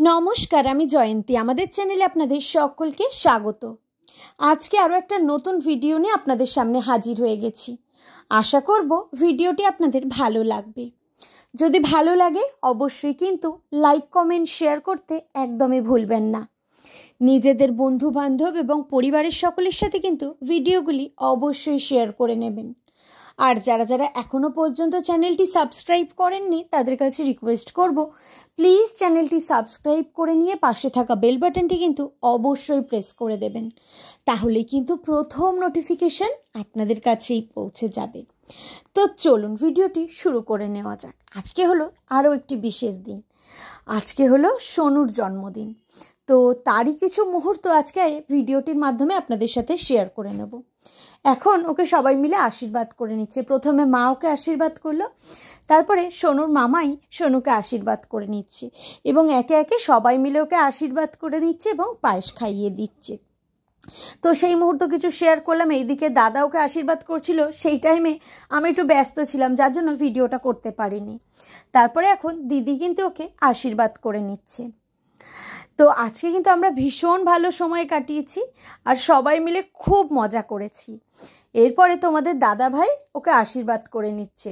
নমস্কার, আমি জয়ন্তী। আমাদের চ্যানেলে আপনাদের সকলকে স্বাগত। আজকে আরও একটা নতুন ভিডিও নিয়ে আপনাদের সামনে হাজির হয়ে গেছি। আশা করব ভিডিওটি আপনাদের ভালো লাগবে। যদি ভালো লাগে অবশ্যই কিন্তু লাইক, কমেন্ট, শেয়ার করতে একদমই ভুলবেন না। নিজেদের বন্ধু বান্ধব এবং পরিবারের সকলের সাথে কিন্তু ভিডিওগুলি অবশ্যই শেয়ার করে নেবেন। আর যারা যারা এখনও পর্যন্ত চ্যানেলটি সাবস্ক্রাইব করেননি তাদের কাছে রিকোয়েস্ট করব, প্লিজ চ্যানেলটি সাবস্ক্রাইব করে নিয়ে পাশে থাকা বেল বাটনটি কিন্তু অবশ্যই প্রেস করে দেবেন। তাহলেই কিন্তু প্রথম নোটিফিকেশন আপনাদের কাছেই পৌঁছে যাবে। তো চলুন ভিডিওটি শুরু করে নেওয়া যাক। আজকে হলো আরও একটি বিশেষ দিন। আজকে হলো সোনুর জন্মদিন। তো তারই কিছু মুহূর্ত আজকে ভিডিওটির মাধ্যমে আপনাদের সাথে শেয়ার করে নেব। এখন ওকে সবাই মিলে আশীর্বাদ করে নিচ্ছে। প্রথমে মা ওকে আশীর্বাদ করলো, তারপরে সোনুর মামাই সোনুকে আশীর্বাদ করে নিচ্ছে এবং একে একে সবাই মিলে ওকে আশীর্বাদ করে নিচ্ছে এবং পায়েস খাইয়ে দিচ্ছে। তো সেই মুহূর্ত কিছু শেয়ার করলাম। এইদিকে দাদা ওকে আশীর্বাদ করছিল, সেই টাইমে আমি একটু ব্যস্ত ছিলাম, যার জন্য ভিডিওটা করতে পারিনি। তারপরে এখন দিদি কিন্তু ওকে আশীর্বাদ করে নিচ্ছে। তো আজকে কিন্তু আমরা ভীষণ ভালো সময় কাটিয়েছি আর সবাই মিলে খুব মজা করেছি। এরপরে তোমাদের দাদা ভাই ওকে আশীর্বাদ করে নিচ্ছে।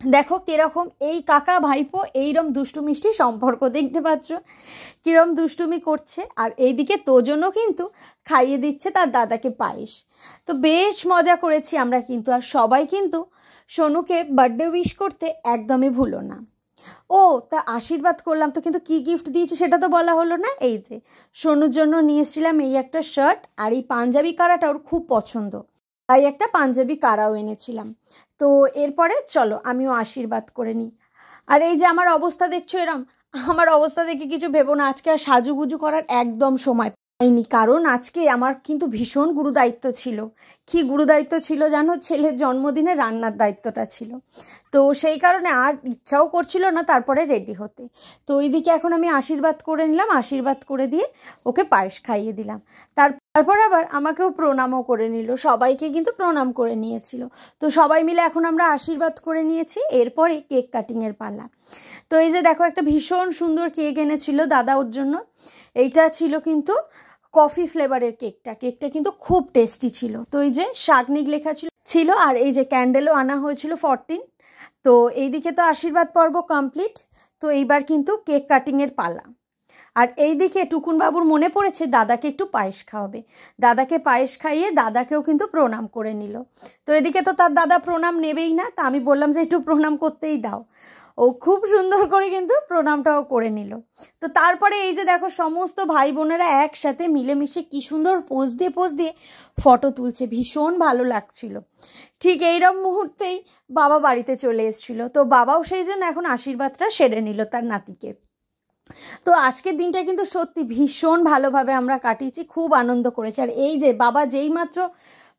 দেখো কিরকম এই কাকা ভাইপো এইরকম দুষ্টু মিষ্টি সম্পর্ক, দেখতে পাচ্ছ কিরকম দুষ্টুমি করছে। আর এইদিকে তোজনও কিন্তু খাইয়ে দিচ্ছে তার দাদাকে পায়েস। তো বেশ মজা করেছি আমরা কিন্তু। আর সবাই কিন্তু সোনুকে বার্থডে উইশ করতে একদমই ভুলো না। ও তা আশীর্বাদ করলাম তো, কিন্তু কি গিফট দিয়েছে সেটা তো বলা হলো না। এই যে সোনুর জন্য নিয়েছিলাম এই একটা শার্ট, আর এই পাঞ্জাবি কারাটা ওর খুব পছন্দ, তাই একটা পাঞ্জাবি কারাও এনেছিলাম। তো এরপরে চলো আমিও আশীর্বাদ করে নিই। আর এই যে আমার অবস্থা দেখছো, এরম আমার অবস্থা দেখে কিছু ভেবো না। আজকে আর সাজুগুজু করার একদম সময় পাইনি, কারণ আজকে আমার কিন্তু ভীষণ গুরুদায়িত্ব ছিল। কি গুরুদায়িত্ব ছিল জানো? ছেলের জন্মদিনে রান্নার দায়িত্বটা ছিল। তো সেই কারণে আর ইচ্ছাও করছিল না তারপরে রেডি হতে। তো ওইদিকে এখন আমি আশীর্বাদ করে নিলাম, আশীর্বাদ করে দিয়ে ওকে পায়েস খাইয়ে দিলাম। তারপর আবার আমাকেও প্রণামও করে নিল, সবাইকে কিন্তু প্রণাম করে নিয়েছিল। তো সবাই মিলে এখন আমরা আশীর্বাদ করে নিয়েছি। এরপরে কেক কাটিংয়ের পালা। তো এই যে দেখো একটা ভীষণ সুন্দর কেক এনেছিল দাদা ওর জন্য। এইটা ছিল কিন্তু কফি ফ্লেভারের কেকটা কিন্তু খুব টেস্টি ছিল। তো এই যে শাগনিক লেখা ছিল আর এই যে ক্যান্ডেলও আনা হয়েছিল 14। তো এইদিকে তো আশীর্বাদ পর্ব কমপ্লিট। তো এইবার কিন্তু কেক কাটিংয়ের পালা। আর এইদিকে টুকুনবাবুর মনে পড়েছে দাদাকে একটু পায়েস খাওয়াবে। দাদাকে পায়েস খাইয়ে দাদাকেও কিন্তু প্রণাম করে নিল। তো এদিকে তো তার দাদা প্রণাম নেবেই না, তা আমি বললাম যে একটু প্রণাম করতেই দাও। ও খুব সুন্দর করে কিন্তু প্রণামটাও করে নিল। তো তারপরে এই যে দেখো সমস্ত ভাই বোনেরা একসাথে মিলেমিশে কি সুন্দর পোজ দিয়ে ফটো তুলছে, ভীষণ ভালো লাগছিল। ঠিক এইরকম মুহূর্তেই বাবা বাড়িতে চলে এসেছিল। তো বাবাও সেই জন্য এখন আশীর্বাদটা সেরে নিল তার নাতিকে। তো আজকের দিনটা কিন্তু সত্যি ভীষণ ভালোভাবে আমরা কাটিয়েছি, খুব আনন্দ করেছি। আর এই যে বাবা যেই মাত্র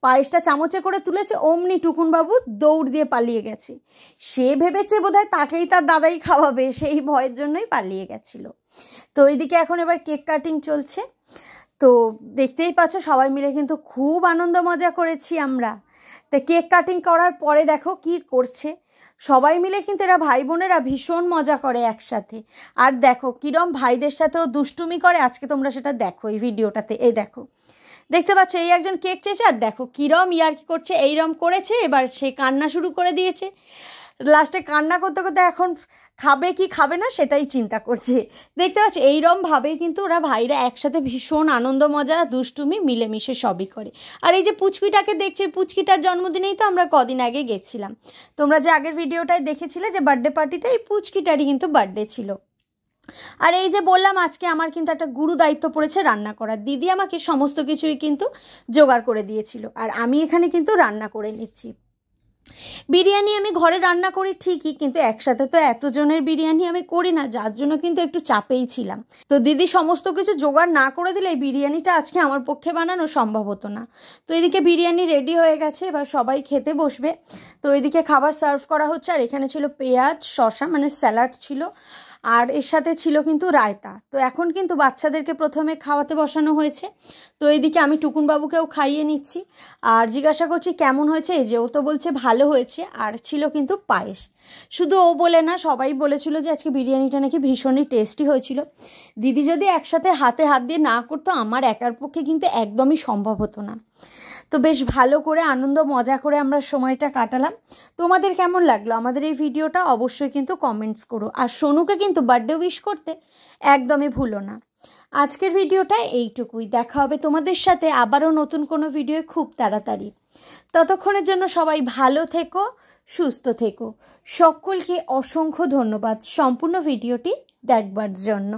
পায়েসটা চামচে করে তুলেছে অমনি টুকুনবাবু দৌড় দিয়ে পালিয়ে গেছে। সে ভেবেছে বোধহয় তাকেই তার দাদাই খাওয়াবে, সেই ভয়ের জন্যই পালিয়ে গেছিল। তো এইদিকে এখন এবার কেক কাটিং চলছে। তো দেখতেই পাচ্ছ সবাই মিলে কিন্তু খুব আনন্দ মজা করেছি আমরা। তো কেক কাটিং করার পরে দেখো কি করছে সবাই মিলে, কিন্তু এরা ভাই বোনেরা ভীষণ মজা করে একসাথে। আর দেখো কিরম ভাইদের সাথেও দুষ্টুমি করে, আজকে তোমরা সেটা দেখো এই ভিডিওটাতে। এই দেখো দেখতে পাচ্ছ এই একজন কেক চেয়েছে আর দেখো কিরম ইয়ার্কি করছে, এইরম করেছে। এবার সে কান্না শুরু করে দিয়েছে। লাস্টে কান্না করতে করতে এখন খাবে কি খাবে না সেটাই চিন্তা করছে। দেখতে পাচ্ছ এইরমভাবেই কিন্তু ওরা ভাইরা একসাথে ভীষণ আনন্দ মজা দুষ্টুমি মিলেমিশে সবই করে। আর এই যে পুচকিটাকে দেখছো, পুচকিটার জন্মদিনেই তো আমরা কদিন আগে গেছিলাম। তোমরা যে আগের ভিডিওটায় দেখেছিলে যে বার্থডে পার্টিটা, এই পুচকিটারই কিন্তু বার্থডে ছিল। আর এই যে বললাম আজকে আমার কিন্তু একটা গুরু দায়িত্ব পড়েছে রান্না করার। দিদি আমাকে সমস্ত কিছুই কিন্তু জোগাড় করে দিয়েছিল আর আমি এখানে কিন্তু রান্না করে নিচ্ছি। বিরিয়ানি আমি ঘরে রান্না করি ঠিকই, কিন্তু একসাথে তো এতজনের বিরিয়ানি আমি করি না, যার জন্য কিন্তু একটু চাপেই ছিলাম। তো দিদি সমস্ত কিছু জোগাড় না করে দিলে এই বিরিয়ানিটা আজকে আমার পক্ষে বানানো সম্ভব হতো না। তো এদিকে বিরিয়ানি রেডি হয়ে গেছে, এবার সবাই খেতে বসবে। তো এদিকে খাবার সার্ভ করা হচ্ছে। আর এখানে ছিল পেঁয়াজ শসা, মানে স্যালাড ছিল, আর এর সাথে ছিল কিন্তু রায়তা। তো এখন কিন্তু বাচ্চাদেরকে প্রথমে খাওয়াতে বসানো হয়েছে। তো এইদিকে আমি টুকুনবাবুকেও খাইয়ে নিচ্ছি আর জিজ্ঞাসা করছি কেমন হয়েছে। এই যে ও তো বলছে ভালো হয়েছে। আর ছিল কিন্তু পায়েস। শুধু ও বলে না, সবাই বলেছিল যে আজকে বিরিয়ানিটা নাকি ভীষণই টেস্টি হয়েছিল। দিদি যদি একসাথে হাতে হাত দিয়ে না করতো আমার একার পক্ষে কিন্তু একদমই সম্ভব হতো না। তো বেশ ভালো করে আনন্দ মজা করে আমরা সময়টা কাটালাম। তোমাদের কেমন লাগলো আমাদের এই ভিডিওটা অবশ্যই কিন্তু কমেন্টস করো। আর সোনুকে কিন্তু বার্থডে উইশ করতে একদমই ভুলো না। আজকের ভিডিওটা এইটুকুই। দেখা হবে তোমাদের সাথে আবারও নতুন কোনো ভিডিও খুব তাড়াতাড়ি। ততক্ষণের জন্য সবাই ভালো থেকো, সুস্থ থেকো। সকলকে অসংখ্য ধন্যবাদ সম্পূর্ণ ভিডিওটি দেখবার জন্য।